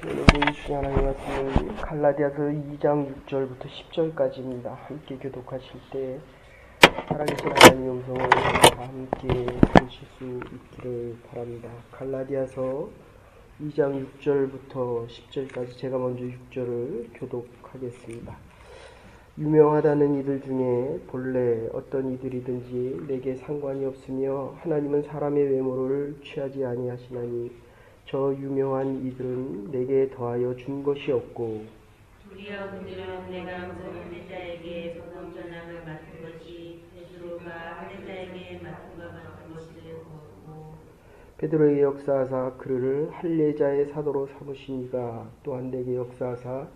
오늘 주신 하나님의 말씀은 갈라디아서 2장 6절부터 10절까지입니다. 함께 교독하실 때 살아계신 하나님의 음성을 다 함께 들으실 수 있기를 바랍니다. 갈라디아서 2장 6절부터 10절까지 제가 먼저 6절을 교독하겠습니다. 유명하다는 이들 중에 본래 어떤 이들이든지 내게 상관이 없으며 하나님은 사람의 외모를 취하지 아니하시나니 저 유명한 이들은 내게 더하여 준 것이 없고 우리여 그들은 내가 할례자에게 복음 전함을 맡은 것이 베드로가 할례자에게 맡은 것 같은 것을 보고 베드로에게 역사하사 그를 할례자의 사도로 삼으시니가 또한 내게 역사하사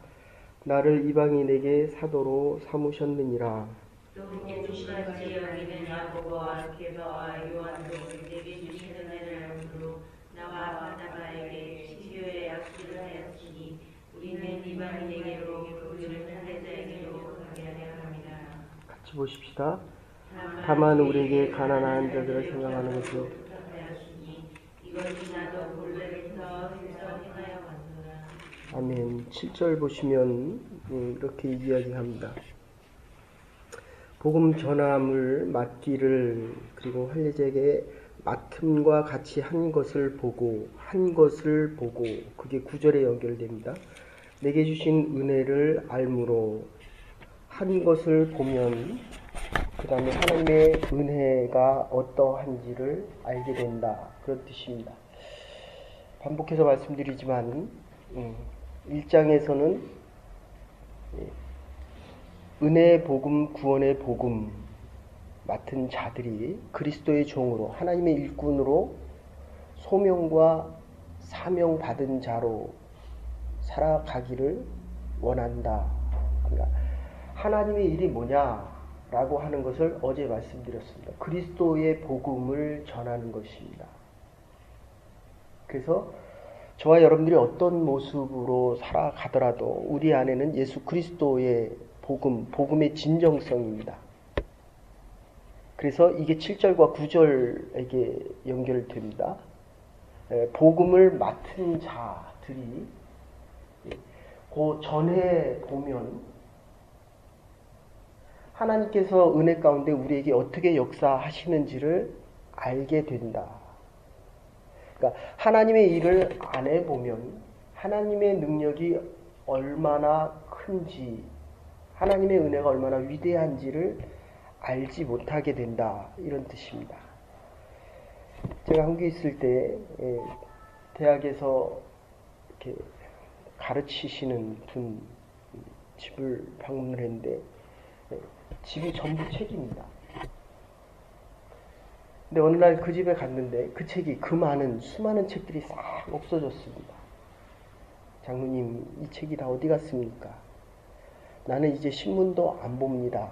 나를 이방인에게 사도로 삼으셨느니라. 또 예수같이 여기는 야고보와 게바와 요한도 내게 주신 은혜를 알므로 나와 바나바에게 시교의 약속을 하였으니 우리는 이방인에게로 그들은 할례자에게로 가게 하려 함이라. 같이 보십시다. 다만 우리에게 가난한 자들을 생각하는 것은 이것이 나도 본래부터 해서 행하여 왔노라. 아멘. 7절 보시면 이렇게 이야기합니다. 복음 전함을 맡기를 그리고 할례자에게 맡음과 같이 한 것을 보고 그게 9절에 연결됩니다. 내게 주신 은혜를 알므로 한 것을 보면 그 다음에 하나님의 은혜가 어떠한지를 알게 된다. 그런 뜻입니다. 반복해서 말씀드리지만 1장에서는 은혜의 복음, 구원의 복음 맡은 자들이 그리스도의 종으로 하나님의 일꾼으로 소명과 사명 받은 자로 살아가기를 원한다. 그러니까 하나님의 일이 뭐냐라고 하는 것을 어제 말씀드렸습니다. 그리스도의 복음을 전하는 것입니다. 그래서 저와 여러분들이 어떤 모습으로 살아가더라도 우리 안에는 예수 그리스도의 복음의 진정성입니다. 그래서 이게 7절과 9절에게 연결됩니다. 복음을 맡은 자들이 그 전에 보면 하나님께서 은혜 가운데 우리에게 어떻게 역사하시는지를 알게 된다. 그러니까 하나님의 일을 안 해보면 하나님의 능력이 얼마나 큰지, 하나님의 은혜가 얼마나 위대한지를 알지 못하게 된다. 이런 뜻입니다. 제가 한국에 있을 때 대학에서 이렇게 가르치시는 분 집을 방문을 했는데 집이 전부 책입니다. 근데 어느 날 그 집에 갔는데 그 책이 수많은 책들이 싹 없어졌습니다. 장로님, 이 책이 다 어디 갔습니까? 나는 이제 신문도 안 봅니다.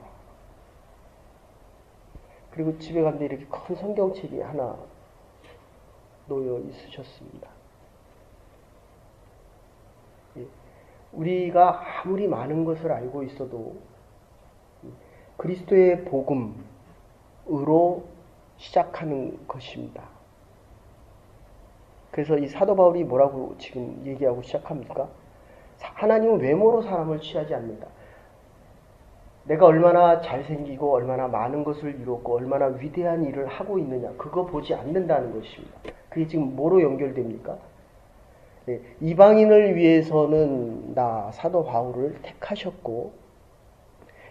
그리고 집에 갔는데 이렇게 큰 성경책이 하나 놓여 있으셨습니다. 우리가 아무리 많은 것을 알고 있어도 그리스도의 복음으로 시작하는 것입니다. 그래서 이 사도 바울이 뭐라고 지금 얘기하고 시작합니까? 하나님은 외모로 사람을 취하지 않는다. 내가 얼마나 잘생기고 얼마나 많은 것을 이뤘고 얼마나 위대한 일을 하고 있느냐, 그거 보지 않는다는 것입니다. 그게 지금 뭐로 연결됩니까? 이방인을 위해서는 사도 바울을 택하셨고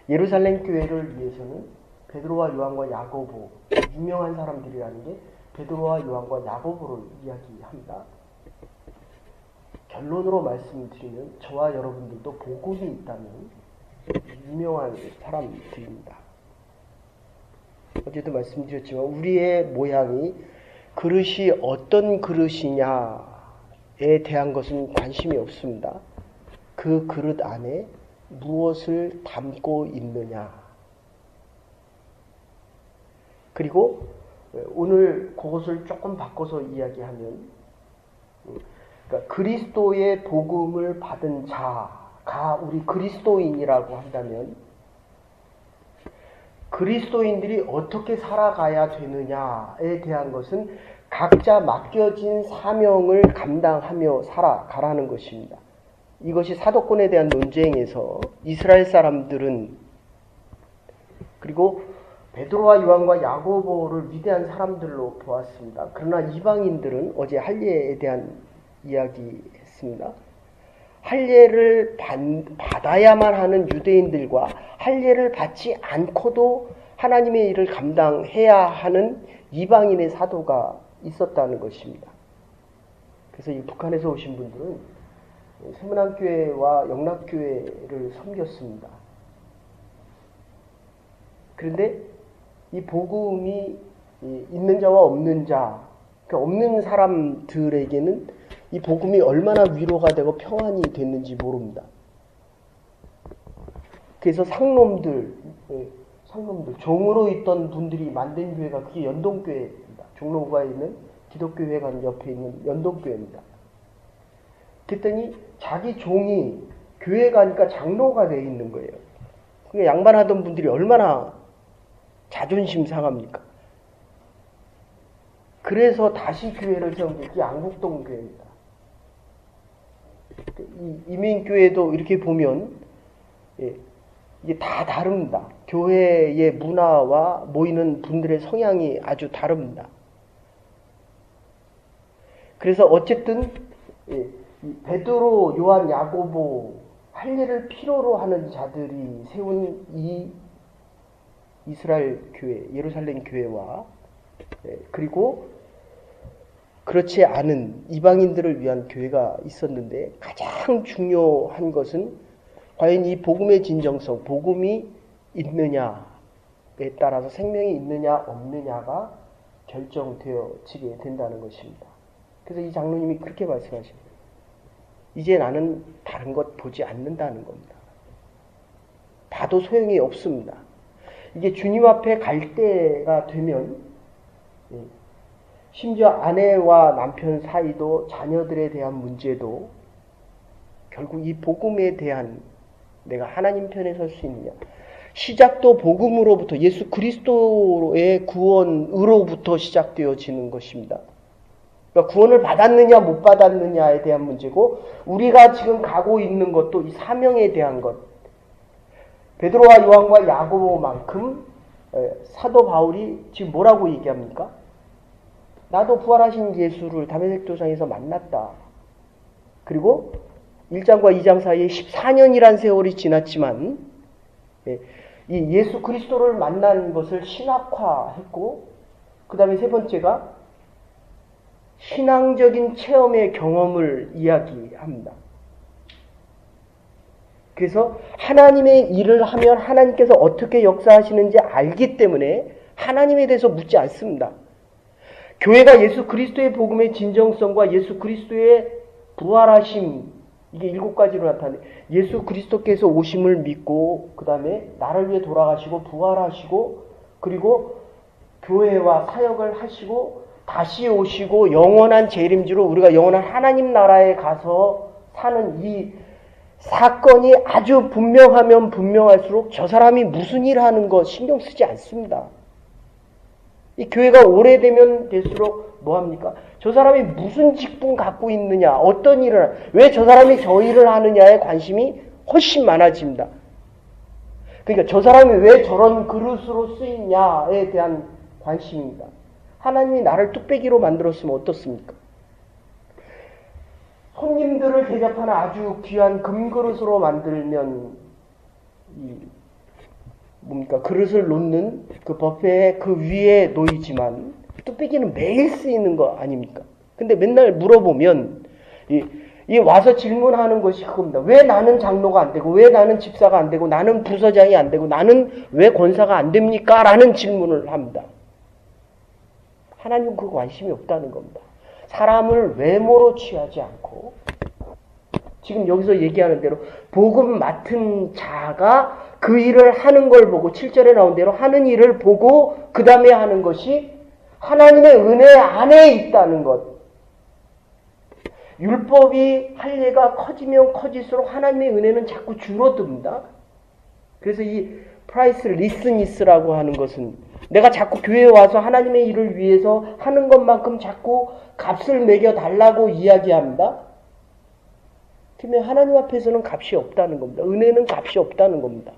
예루살렘 교회를 위해서는 베드로와 요한과 야고보, 유명한 사람들이라는 게 베드로와 요한과 야고보를 이야기합니다. 결론으로 말씀드리면 저와 여러분들도 복음이 있다면 유명한 사람들입니다. 어제도 말씀드렸지만 우리의 모양이 그릇이 어떤 그릇이냐에 대한 것은 관심이 없습니다. 그 그릇 안에 무엇을 담고 있느냐. 그리고 오늘 그것을 조금 바꿔서 이야기하면 그러니까 그리스도의 복음을 받은 자가 우리 그리스도인이라고 한다면 그리스도인들이 어떻게 살아가야 되느냐에 대한 것은 각자 맡겨진 사명을 감당하며 살아가라는 것입니다. 이것이 사도권에 대한 논쟁에서 이스라엘 사람들은, 그리고 베드로와 요한과 야고보를 위대한 사람들로 보았습니다. 그러나 이방인들은 어제 할례에 대한 이야기 했습니다. 할례를 받아야만 하는 유대인들과 할례를 받지 않고도 하나님의 일을 감당해야 하는 이방인의 사도가 있었다는 것입니다. 그래서 이 북한에서 오신 분들은 세문안교회와 영락교회를 섬겼습니다. 그런데 이 복음이 있는 자와 없는 자, 그러니까 없는 사람들에게는 이 복음이 얼마나 위로가 되고 평안이 됐는지 모릅니다. 그래서 상놈들, 종으로 있던 분들이 만든 교회가 그게 연동교회입니다. 종로구가 있는 기독교회관 옆에 있는 연동교회입니다. 그랬더니 자기 종이 교회 가니까 장로가 되어 있는 거예요. 그러니까 양반하던 분들이 얼마나 자존심 상합니까? 그래서 다시 교회를 세운 게 양국동 교회입니다. 이 이민교회도 이렇게 보면 이게 다 다릅니다. 교회의 문화와 모이는 분들의 성향이 아주 다릅니다. 그래서 어쨌든 베드로, 요한, 야고보 할례를 필요로 하는 자들이 세운 이 이스라엘 교회, 예루살렘 교회와 그리고 그렇지 않은 이방인들을 위한 교회가 있었는데, 가장 중요한 것은 과연 이 복음의 진정성, 복음이 있느냐에 따라서 생명이 있느냐 없느냐가 결정되어지게 된다는 것입니다. 그래서 이 장로님이 그렇게 말씀하십니다. 이제 나는 다른 것 보지 않는다는 겁니다. 봐도 소용이 없습니다. 이게 주님 앞에 갈 때가 되면 심지어 아내와 남편 사이도, 자녀들에 대한 문제도 결국 이 복음에 대한, 내가 하나님 편에 설 수 있느냐, 시작도 복음으로부터, 예수 그리스도의 구원으로부터 시작되어지는 것입니다. 그러니까 구원을 받았느냐 못 받았느냐에 대한 문제고, 우리가 지금 가고 있는 것도 이 사명에 대한 것, 베드로와 요한과 야고보만큼 사도 바울이 지금 뭐라고 얘기합니까? 나도 부활하신 예수를 다메섹 도상에서 만났다. 그리고 1장과 2장 사이에 14년이란 세월이 지났지만 이 예수 그리스도를 만난 것을 신학화했고, 그 다음에 세 번째가 신앙적인 체험의 경험을 이야기합니다. 그래서 하나님의 일을 하면 하나님께서 어떻게 역사하시는지 알기 때문에 하나님에 대해서 묻지 않습니다. 교회가 예수 그리스도의 복음의 진정성과 예수 그리스도의 부활하심, 이게 7가지로 나타나는데, 예수 그리스도께서 오심을 믿고 그 다음에 나를 위해 돌아가시고 부활하시고 그리고 교회와 사역을 하시고 다시 오시고 영원한 재림주로 우리가 영원한 하나님 나라에 가서 사는 이 사건이 아주 분명하면 분명할수록 저 사람이 무슨 일 하는 거 신경 쓰지 않습니다. 이 교회가 오래되면 될수록 뭐합니까? 저 사람이 무슨 직분 갖고 있느냐, 어떤 일을, 왜 저 사람이 저 일을 하느냐에 관심이 훨씬 많아집니다. 그러니까 저 사람이 왜 저런 그릇으로 쓰이냐에 대한 관심입니다. 하나님이 나를 뚝배기로 만들었으면 어떻습니까? 손님들을 대접하는 아주 귀한 금그릇으로 만들면 그릇을 놓는 그 뷔페의 그 위에 놓이지만 뚝배기는 매일 쓰이는 거 아닙니까? 근데 맨날 물어보면 이 와서 질문하는 것이 그겁니다. 왜 나는 장로가 안 되고, 왜 나는 집사가 안 되고, 나는 부서장이 안 되고, 나는 왜 권사가 안 됩니까? 라는 질문을 합니다. 하나님은 그 관심이 없다는 겁니다. 사람을 외모로 취하지 않고, 지금 여기서 얘기하는 대로 복음 맡은 자가 그 일을 하는 걸 보고, 7절에 나온 대로 하는 일을 보고 그 다음에 하는 것이 하나님의 은혜 안에 있다는 것. 율법이 할례가 커지면 커질수록 하나님의 은혜는 자꾸 줄어듭니다. 그래서 이 프라이스 리스니스라고 하는 것은 내가 자꾸 교회에 와서 하나님의 일을 위해서 하는 것만큼 자꾸 값을 매겨 달라고 이야기합니다. 그러면 하나님 앞에서는 값이 없다는 겁니다. 은혜는 값이 없다는 겁니다.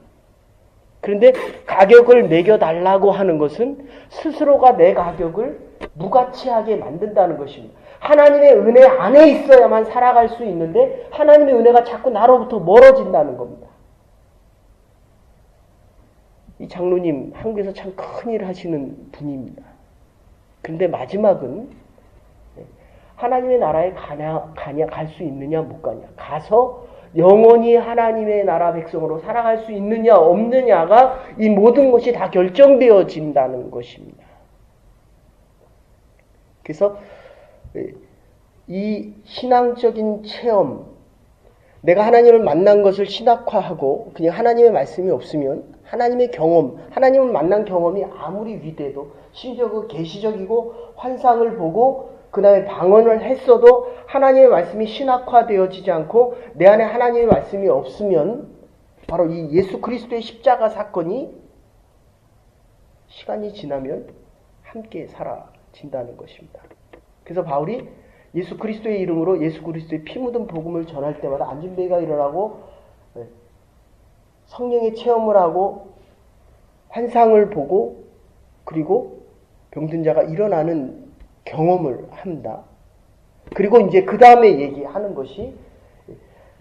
그런데 가격을 매겨달라고 하는 것은 스스로가 내 가격을 무가치하게 만든다는 것입니다. 하나님의 은혜 안에 있어야만 살아갈 수 있는데 하나님의 은혜가 자꾸 나로부터 멀어진다는 겁니다. 이 장로님 한국에서 참 큰일 하시는 분입니다. 그런데 마지막은 하나님의 나라에 가냐 갈 수 있느냐 못 가냐, 가서 영원히 하나님의 나라 백성으로 살아갈 수 있느냐 없느냐가 이 모든 것이 다 결정되어진다는 것입니다. 그래서 이 신앙적인 체험, 내가 하나님을 만난 것을 신학화하고 그냥 하나님의 말씀이 없으면 하나님의 경험, 하나님을 만난 경험이 아무리 위대해도 심지어 그 계시적이고 환상을 보고 그 다음에 방언을 했어도 하나님의 말씀이 신학화되어지지 않고 내 안에 하나님의 말씀이 없으면 바로 이 예수 그리스도의 십자가 사건이 시간이 지나면 함께 사라진다는 것입니다. 그래서 바울이 예수 그리스도의 이름으로 예수 그리스도의 피 묻은 복음을 전할 때마다 안진뱅이가 일어나고 성령의 체험을 하고 환상을 보고 그리고 병든 자가 일어나는 경험을 합니다. 그리고 이제 그 다음에 얘기하는 것이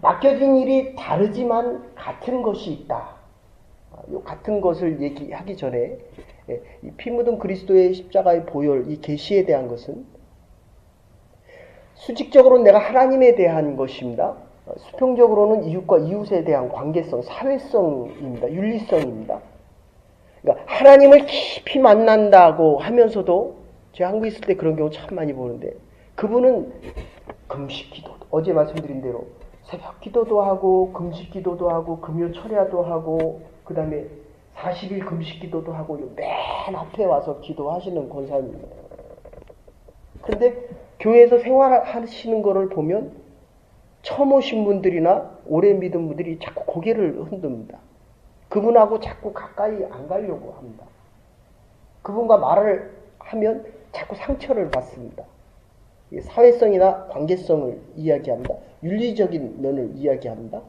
맡겨진 일이 다르지만 같은 것이 있다. 이 같은 것을 얘기하기 전에 이 피 묻은 그리스도의 십자가의 보혈, 이 계시에 대한 것은 수직적으로는 내가 하나님에 대한 것입니다. 수평적으로는 이웃과 이웃에 대한 관계성, 사회성입니다. 윤리성입니다. 그러니까 하나님을 깊이 만난다고 하면서도 제가 한국에 있을 때 그런 경우 참 많이 보는데 그분은 금식 기도, 어제 말씀드린 대로 새벽 기도도 하고 금식 기도도 하고 금요 철야도 하고 그 다음에 40일 금식 기도도 하고 맨 앞에 와서 기도하시는 권사입니다. 그런데 교회에서 생활하시는 거를 보면 처음 오신 분들이나 오래 믿은 분들이 자꾸 고개를 흔듭니다. 그분하고 자꾸 가까이 안 가려고 합니다. 그분과 말을 하면 자꾸 상처를 받습니다. 사회성이나 관계성을 이야기합니다. 윤리적인 면을 이야기합니다.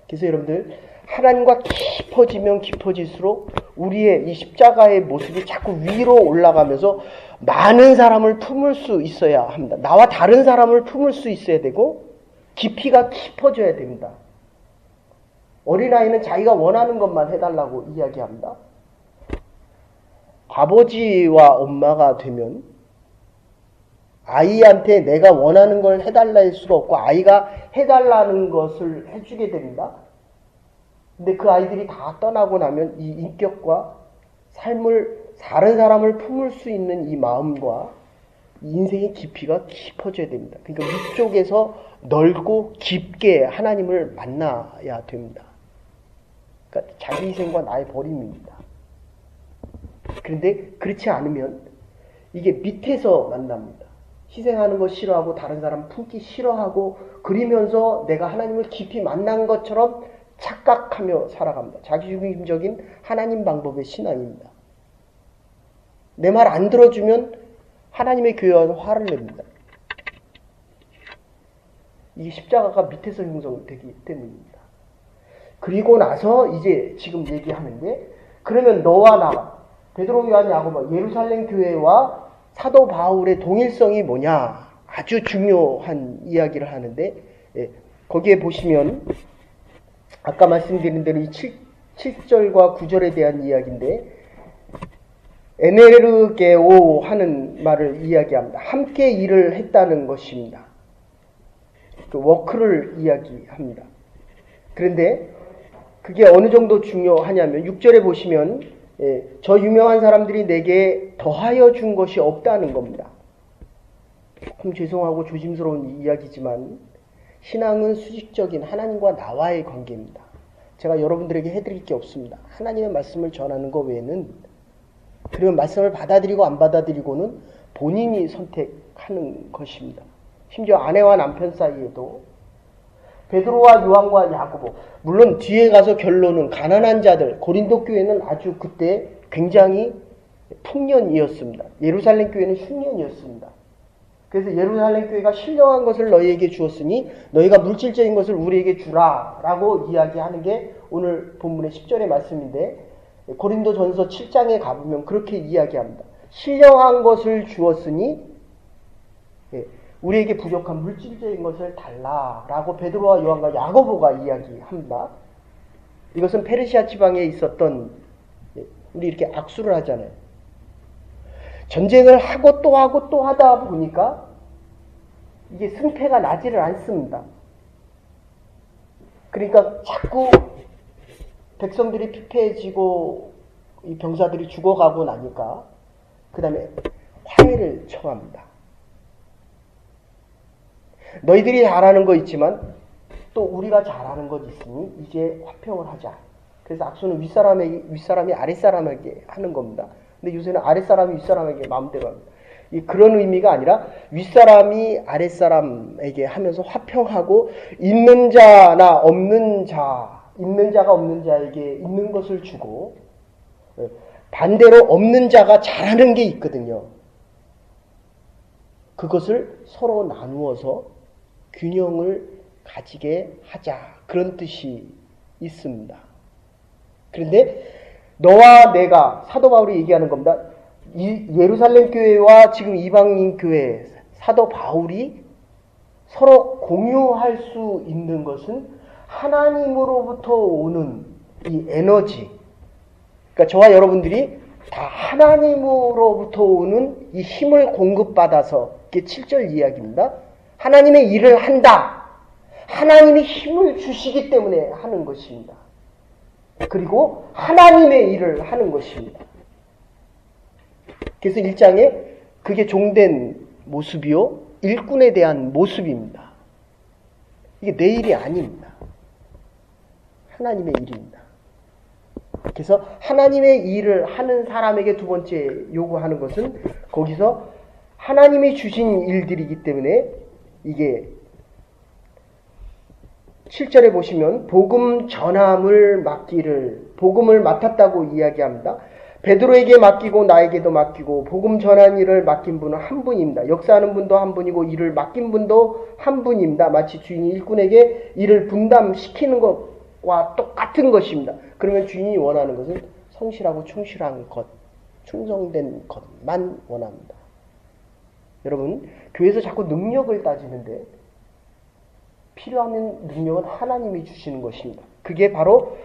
그래서 여러분들 하나님과 깊어지면 깊어질수록 우리의 이 십자가의 모습이 자꾸 위로 올라가면서 많은 사람을 품을 수 있어야 합니다. 나와 다른 사람을 품을 수 있어야 되고 깊이가 깊어져야 됩니다. 어린아이는 자기가 원하는 것만 해달라고 이야기합니다. 아버지와 엄마가 되면 아이한테 내가 원하는 걸 해달라 할 수가 없고 아이가 해달라는 것을 해주게 됩니다. 근데 그 아이들이 다 떠나고 나면 이 인격과 삶을 다른 사람을 품을 수 있는 이 마음과 인생의 깊이가 깊어져야 됩니다. 그러니까 위쪽에서 넓고 깊게 하나님을 만나야 됩니다. 그러니까 자기 희생과 나의 버림입니다. 그런데 그렇지 않으면 이게 밑에서 만납니다. 희생하는 거 싫어하고 다른 사람 품기 싫어하고 그러면서 내가 하나님을 깊이 만난 것처럼 착각하며 살아갑니다. 자기중심적인 하나님 방법의 신앙입니다. 내 말 안 들어주면 하나님의 교회와 화를 냅니다. 이게 십자가가 밑에서 형성되기 때문입니다. 그리고 나서 이제 지금 얘기하는데 그러면 너와 나, 베드로, 요한, 야고보, 예루살렘 교회와 사도 바울의 동일성이 뭐냐? 아주 중요한 이야기를 하는데 거기에 보시면 아까 말씀드린 대로 이 7절과 9절에 대한 이야기인데 에네르게오 하는 말을 이야기합니다. 함께 일을 했다는 것입니다. 그 워크를 이야기합니다. 그런데 그게 어느 정도 중요하냐면 6절에 보시면 저 유명한 사람들이 내게 더하여 준 것이 없다는 겁니다. 조금 죄송하고 조심스러운 이야기지만 신앙은 수직적인 하나님과 나와의 관계입니다. 제가 여러분들에게 해드릴 게 없습니다. 하나님의 말씀을 전하는 것 외에는 그러면 말씀을 받아들이고 안 받아들이고는 본인이 선택하는 것입니다. 심지어 아내와 남편 사이에도 베드로와 요한과 야고보, 물론 뒤에 가서 결론은 가난한 자들, 고린도 교회는 아주 그때 굉장히 풍년이었습니다. 예루살렘 교회는 흉년이었습니다. 그래서 예루살렘 교회가 신령한 것을 너희에게 주었으니 너희가 물질적인 것을 우리에게 주라 라고 이야기하는 게 오늘 본문의 10절의 말씀인데, 고린도전서 7장에 가보면 그렇게 이야기합니다. 신령한 것을 주었으니 우리에게 부족한 물질적인 것을 달라라고 베드로와 요한과 야고보가 이야기합니다. 이것은 페르시아 지방에 있었던, 우리 이렇게 악수를 하잖아요. 전쟁을 하고 또 하고 또 하다 보니까 이게 승패가 나지를 않습니다. 그러니까 자꾸 백성들이 피폐해지고 이 병사들이 죽어가고 나니까 그 다음에 화해를 청합니다. 너희들이 잘하는 거 있지만 또 우리가 잘하는 것 있으니 이제 화평을 하자. 그래서 악수는 윗사람이 아랫사람에게 하는 겁니다. 근데 요새는 아랫사람이 윗사람에게 마음대로 합니다. 그런 의미가 아니라 윗사람이 아랫사람에게 하면서 화평하고, 있는 자나 없는 자, 있는 자가 없는 자에게 있는 것을 주고, 반대로 없는 자가 잘하는 게 있거든요. 그것을 서로 나누어서 균형을 가지게 하자. 그런 뜻이 있습니다. 그런데 너와 내가, 사도 바울이 얘기하는 겁니다. 이 예루살렘 교회와 지금 이방인 교회, 사도 바울이 서로 공유할 수 있는 것은 하나님으로부터 오는 이 에너지, 그러니까 저와 여러분들이 다 하나님으로부터 오는 이 힘을 공급받아서, 이게 7절 이야기입니다. 하나님의 일을 한다. 하나님이 힘을 주시기 때문에 하는 것입니다. 그리고 하나님의 일을 하는 것입니다. 그래서 1장에 그게 종된 모습이요, 일꾼에 대한 모습입니다. 이게 내 일이 아닙니다. 하나님의 일입니다. 그래서 하나님의 일을 하는 사람에게 두 번째 요구하는 것은, 거기서 하나님이 주신 일들이기 때문에, 이게 7절에 보시면 복음 전함을 맡기를, 복음을 맡았다고 이야기합니다. 베드로에게 맡기고 나에게도 맡기고, 복음 전한 일을 맡긴 분은 한 분입니다. 역사하는 분도 한 분이고 일을 맡긴 분도 한 분입니다. 마치 주인이 일꾼에게 일을 분담시키는 것과 똑같은 것입니다. 그러면 주인이 원하는 것은 성실하고 충실한 것, 충성된 것만 원합니다. 여러분, 교회에서 자꾸 능력을 따지는데, 필요하면 능력은 하나님이 주시는 것입니다. 그게 바로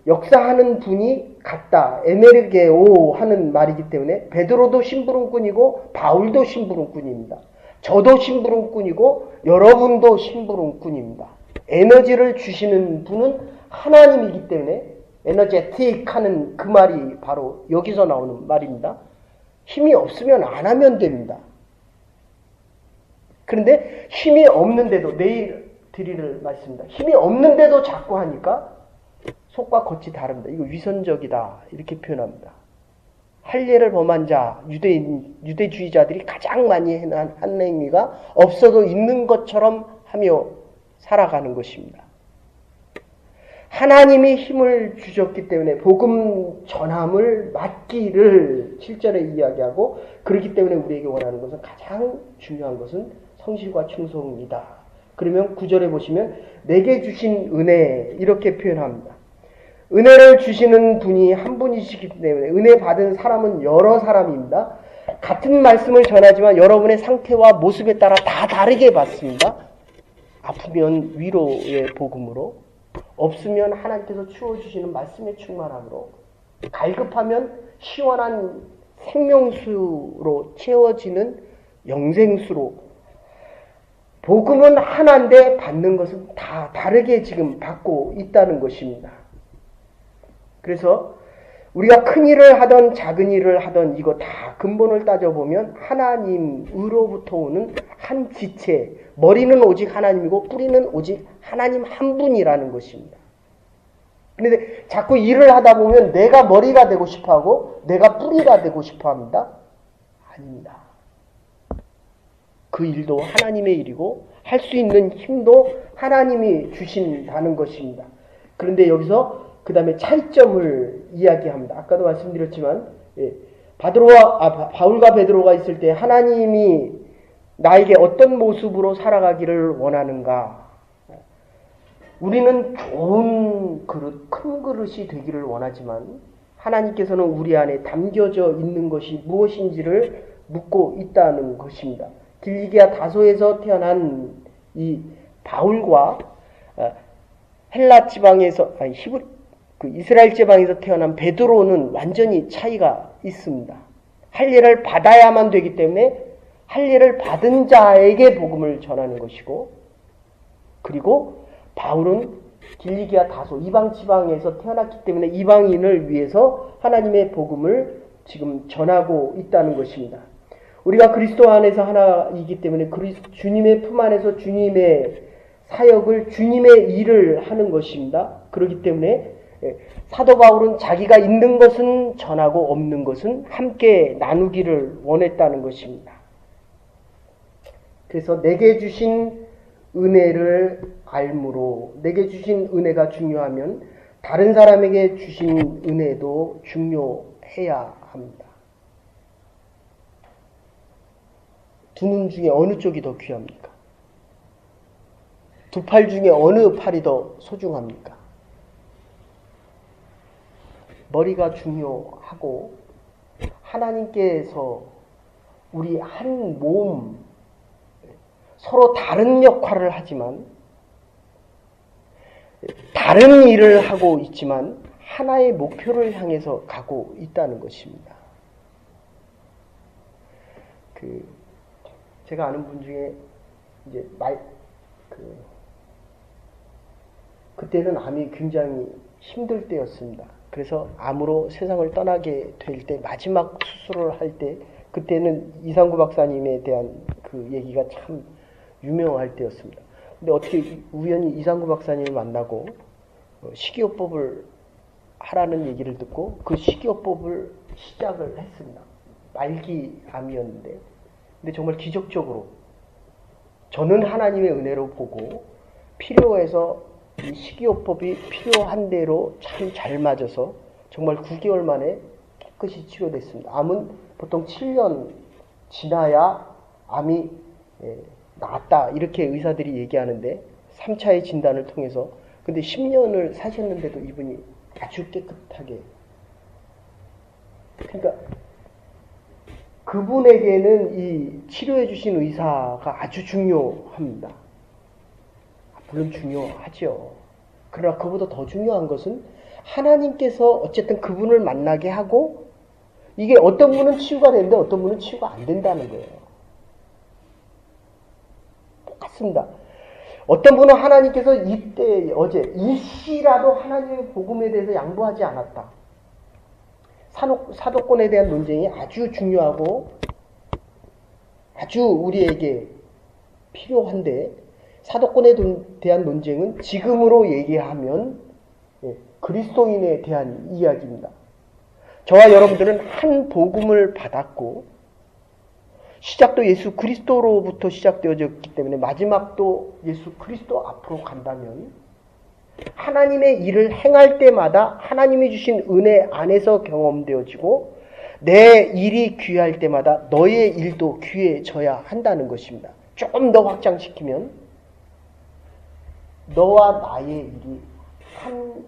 역사하는 분이 같다, 에네르게오 하는 말이기 때문에, 베드로도 심부름꾼이고 바울도 심부름꾼입니다. 저도 심부름꾼이고 여러분도 심부름꾼입니다. 에너지를 주시는 분은 하나님이기 때문에, 에너제틱 하는 그 말이 바로 여기서 나오는 말입니다. 힘이 없으면 안 하면 됩니다. 그런데 힘이 없는데도, 내일 드릴 말씀입니다. 힘이 없는데도 자꾸 하니까 속과 겉이 다릅니다. 이거 위선적이다, 이렇게 표현합니다. 할례를 범한 자, 유대주의자들이 가장 많이 한 행위가 없어도 있는 것처럼 하며 살아가는 것입니다. 하나님이 힘을 주셨기 때문에 복음 전함을 맡기를 7절에 이야기하고, 그렇기 때문에 우리에게 원하는 것은, 가장 중요한 것은 성실과 충성입니다. 그러면 9절에 보시면 내게 주신 은혜, 이렇게 표현합니다. 은혜를 주시는 분이 한 분이시기 때문에, 은혜 받은 사람은 여러 사람입니다. 같은 말씀을 전하지만 여러분의 상태와 모습에 따라 다 다르게 받습니다. 아프면 위로의 복음으로, 없으면 하나님께서 주어주시는 말씀의 충만함으로, 갈급하면 시원한 생명수로 채워지는 영생수로, 복음은 하나인데 받는 것은 다 다르게 지금 받고 있다는 것입니다. 그래서 우리가 큰 일을 하던 작은 일을 하던, 이거 다 근본을 따져보면 하나님으로부터 오는 한 지체, 머리는 오직 하나님이고 뿌리는 오직 하나님 한 분이라는 것입니다. 그런데 자꾸 일을 하다 보면 내가 머리가 되고 싶어하고 내가 뿌리가 되고 싶어합니다. 아닙니다. 그 일도 하나님의 일이고 할 수 있는 힘도 하나님이 주신다는 것입니다. 그런데 여기서 그 다음에 차이점을 이야기합니다. 아까도 말씀드렸지만, 바울과 베드로가 있을 때 하나님이 나에게 어떤 모습으로 살아가기를 원하는가? 우리는 좋은 그릇, 큰 그릇이 되기를 원하지만 하나님께서는 우리 안에 담겨져 있는 것이 무엇인지를 묻고 있다는 것입니다. 길리기아 다소에서 태어난 이 바울과 헬라 지방에서 이스라엘 지방에서 태어난 베드로는 완전히 차이가 있습니다. 할례를 받아야만 되기 때문에 할례를 받은 자에게 복음을 전하는 것이고, 그리고 바울은 길리기아 다소 이방 지방에서 태어났기 때문에 이방인을 위해서 하나님의 복음을 지금 전하고 있다는 것입니다. 우리가 그리스도 안에서 하나이기 때문에 주님의 품 안에서 주님의 사역을, 주님의 일을 하는 것입니다. 그렇기 때문에 사도 바울은 자기가 있는 것은 전하고 없는 것은 함께 나누기를 원했다는 것입니다. 그래서 내게 주신 은혜를 알므로, 내게 주신 은혜가 중요하면 다른 사람에게 주신 은혜도 중요해야 합니다. 두 눈 중에 어느 쪽이 더 귀합니까? 두 팔 중에 어느 팔이 더 소중합니까? 머리가 중요하고, 하나님께서 우리 한 몸, 서로 다른 역할을 하지만 다른 일을 하고 있지만 하나의 목표를 향해서 가고 있다는 것입니다. 제가 아는 분 중에 이제 그때는 암이 굉장히 힘들 때였습니다. 그래서 암으로 세상을 떠나게 될 때, 마지막 수술을 할 때, 그때는 이상구 박사님에 대한 그 얘기가 참 유명할 때였습니다. 근데 어떻게 우연히 이상구 박사님을 만나고 식이요법을 하라는 얘기를 듣고 그 식이요법을 시작을 했습니다. 말기 암이었는데, 근데 정말 기적적으로 저는 하나님의 은혜로 보고 필요해서 이 식이요법이 필요한 대로 참 잘 맞아서 정말 9개월 만에 깨끗이 치료됐습니다. 암은 보통 7년 지나야 암이 나았다, 이렇게 의사들이 얘기하는데 3차의 진단을 통해서, 근데 10년을 사셨는데도 이분이 아주 깨끗하게, 그러니까 그분에게는 이 치료해 주신 의사가 아주 중요합니다. 물론 중요하죠. 그러나 그보다 더 중요한 것은 하나님께서 어쨌든 그분을 만나게 하고, 이게 어떤 분은 치유가 되는데 어떤 분은 치유가 안 된다는 거예요. 똑같습니다. 어떤 분은 하나님께서 이때, 어제, 일시라도 하나님의 복음에 대해서 양보하지 않았다. 사도권에 대한 논쟁이 아주 중요하고 아주 우리에게 필요한데, 사도권에 대한 논쟁은 지금으로 얘기하면 그리스도인에 대한 이야기입니다. 저와 여러분들은 한 복음을 받았고, 시작도 예수 그리스도로부터 시작되어졌기 때문에 마지막도 예수 그리스도 앞으로 간다면, 하나님의 일을 행할 때마다 하나님이 주신 은혜 안에서 경험되어지고, 내 일이 귀할 때마다 너의 일도 귀해져야 한다는 것입니다. 조금 더 확장시키면 너와 나의 일이 한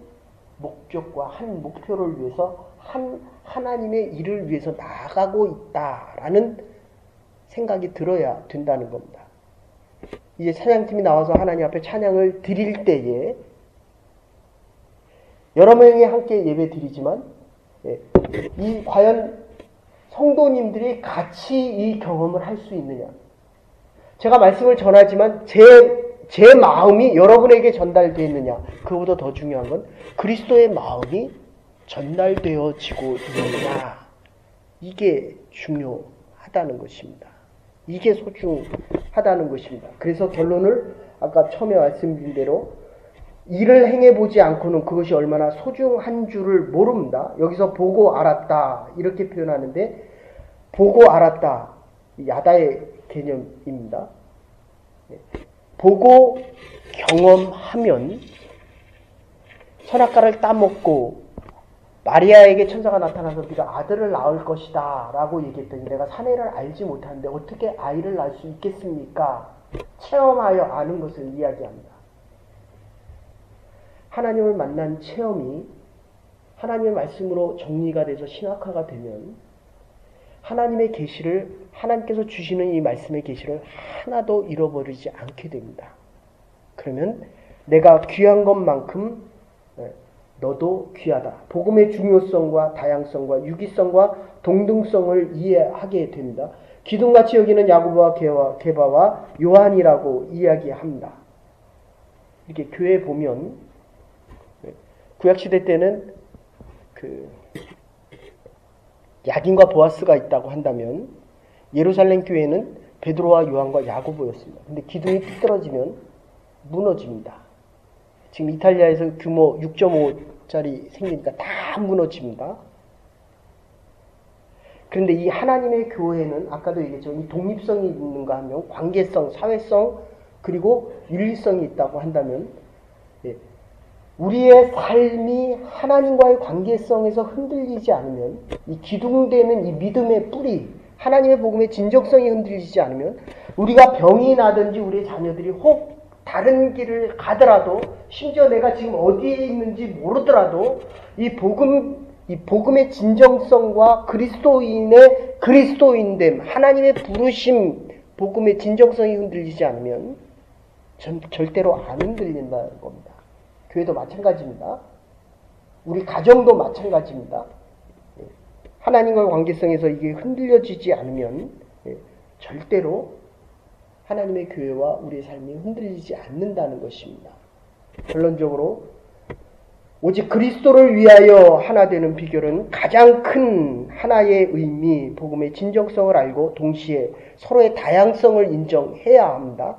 목적과 한 목표를 위해서 하나님의 일을 위해서 나아가고 있다라는 생각이 들어야 된다는 겁니다. 이제 찬양팀이 나와서 하나님 앞에 찬양을 드릴 때에 여러 명이 함께 예배 드리지만, 이 과연 성도님들이 같이 이 경험을 할 수 있느냐. 제가 말씀을 전하지만 제 마음이 여러분에게 전달되었느냐. 그보다 더 중요한 건 그리스도의 마음이 전달되어지고 있느냐. 이게 중요하다는 것입니다. 이게 소중하다는 것입니다. 그래서 결론을 아까 처음에 말씀드린 대로, 일을 행해보지 않고는 그것이 얼마나 소중한 줄을 모릅니다. 여기서 보고 알았다, 이렇게 표현하는데, 보고 알았다, 야다의 개념입니다. 보고 경험하면 선악과를 따먹고 마리아에게 천사가 나타나서 네가 아들을 낳을 것이다 라고 얘기했더니 내가 사내를 알지 못하는데 어떻게 아이를 낳을 수 있겠습니까? 체험하여 아는 것을 이야기합니다. 하나님을 만난 체험이 하나님의 말씀으로 정리가 돼서 신학화가 되면 하나님의 계시를, 하나님께서 주시는 이 말씀의 계시를 하나도 잃어버리지 않게 됩니다. 그러면 내가 귀한 것만큼 너도 귀하다. 복음의 중요성과 다양성과 유기성과 동등성을 이해하게 됩니다. 기둥같이 여기는 야고보와 게바와 요한이라고 이야기합니다. 이렇게 교회에 보면 구약시대 때는 야긴과 보아스가 있다고 한다면 예루살렘 교회는 베드로와 요한과 야고보였습니다. 근데 기둥이 뚝 떨어지면 무너집니다. 지금 이탈리아에서 규모 6.5짜리 생기니까 다 무너집니다. 그런데 이 하나님의 교회는 아까도 얘기했죠. 이 독립성이 있는가 하면 관계성, 사회성, 그리고 윤리성이 있다고 한다면 우리의 삶이 하나님과의 관계성에서 흔들리지 않으면 이 기둥되는 이 믿음의 뿌리, 하나님의 복음의 진정성이 흔들리지 않으면 우리가 병이 나든지 우리의 자녀들이 혹 다른 길을 가더라도 심지어 내가 지금 어디에 있는지 모르더라도 이 복음의 진정성과 그리스도인의 그리스도인됨, 하나님의 부르심, 복음의 진정성이 흔들리지 않으면 절대로 안 흔들린다는 겁니다. 교회도 마찬가지입니다. 우리 가정도 마찬가지입니다. 하나님과의 관계성에서 이게 흔들려지지 않으면 절대로 하나님의 교회와 우리의 삶이 흔들리지 않는다는 것입니다. 결론적으로 오직 그리스도를 위하여 하나 되는 비결은 가장 큰 하나의 의미, 복음의 진정성을 알고 동시에 서로의 다양성을 인정해야 합니다.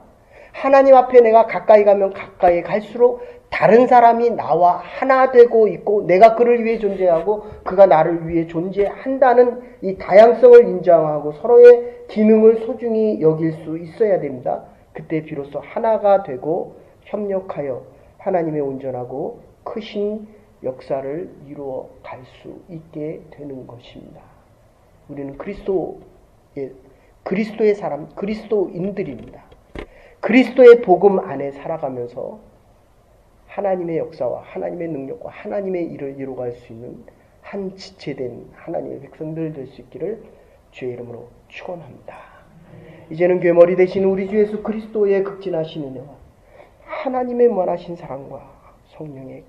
하나님 앞에 내가 가까이 가면 가까이 갈수록 다른 사람이 나와 하나 되고 있고 내가 그를 위해 존재하고 그가 나를 위해 존재한다는 이 다양성을 인정하고 서로의 기능을 소중히 여길 수 있어야 됩니다. 그때 비로소 하나가 되고 협력하여 하나님의 온전하고 크신 역사를 이루어 갈 수 있게 되는 것입니다. 우리는 그리스도의 사람, 그리스도인들입니다. 그리스도의 복음 안에 살아가면서 하나님의 역사와 하나님의 능력과 하나님의 일을 이루어갈 수 있는 한 지체된 하나님의 백성들 될 수 있기를 주의 이름으로 축원합니다. 이제는 교회 머리 되신 우리 주 예수 그리스도의 극진하신 은혜와 하나님의 무한하신 사랑과 성령의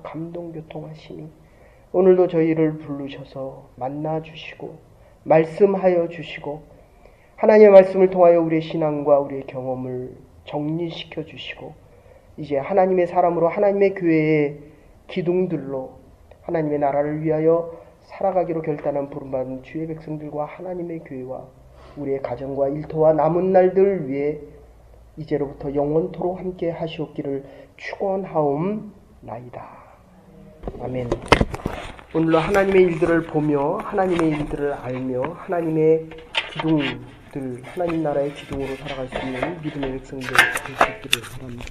감동 교통하심이 오늘도 저희를 부르셔서 만나주시고 말씀하여 주시고 하나님의 말씀을 통하여 우리의 신앙과 우리의 경험을 정리시켜 주시고 이제 하나님의 사람으로 하나님의 교회의 기둥들로 하나님의 나라를 위하여 살아가기로 결단한 부름받은 주의 백성들과 하나님의 교회와 우리의 가정과 일터와 남은 날들 위해 이제로부터 영원토록 함께 하시옵기를 축원하옵나이다. 아멘. 오늘도 하나님의 일들을 보며 하나님의 일들을 알며 하나님의 기둥들, 하나님 나라의 기둥으로 살아갈 수 있는 믿음의 백성들 될 수 있기를 바랍니다.